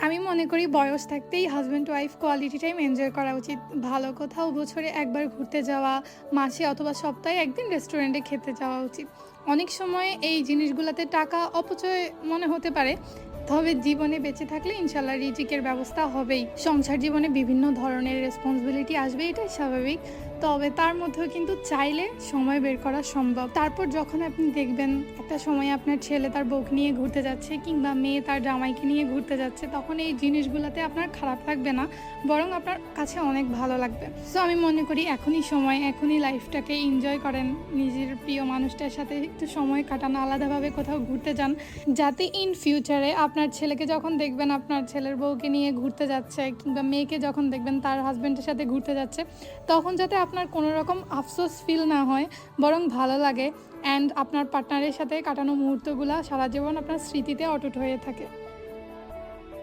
আমি মনে করি বয়স থাকতেই husband wife quality time enjoy করা উচিত। ভালো কোথাও বছরে একবার ঘুরতে যাওয়া, মাসে অথবা সপ্তাহে একদিন রেস্টুরেন্টে খেতে যাওয়া উচিত। অনেক সময় এই জিনিসগুলোতে টাকা অপচয় মনে হতে পারে, তবে জীবনে বেঁচে থাকলে ইনশাল্লাহ রিজিকের ব্যবস্থা হবেই। সংসার জীবনে বিভিন্ন ধরনের রেসপন্সিবিলিটি আসবে, এটাই স্বাভাবিক। তবে তার মধ্যেও কিন্তু চাইলে সময় বের করা সম্ভব। তারপর যখন আপনি দেখবেন একটা সময় আপনার ছেলে তার বউকে নিয়ে ঘুরতে যাচ্ছে, কিংবা মেয়ে তার জামাইকে নিয়ে ঘুরতে যাচ্ছে, তখন এই জিনিসগুলোতে আপনার খারাপ লাগবে না, বরং আপনার কাছে অনেক ভালো লাগবে। সো আমি মনে করি এখনই সময়, এখনই লাইফটাকে এনজয় করেন, নিজের প্রিয় মানুষটার সাথে একটু সময় কাটান, আলাদাভাবে কোথাও ঘুরতে যান, যাতে ইন ফিউচারে আপনার ছেলেকে যখন দেখবেন আপনার ছেলের বউকে নিয়ে ঘুরতে যাচ্ছে, কিংবা মেয়েকে যখন দেখবেন তার হাজব্যান্ডের সাথে ঘুরতে যাচ্ছে, তখন যাতে আপনার কোনো রকম আফসোস ফিল না হয়, বরং ভালো লাগে। অ্যান্ড আপনার পার্টনারের সাথে কাটানো মুহূর্তগুলো সারা জীবন আপনার স্মৃতিতে অটুট হয়ে থাকে।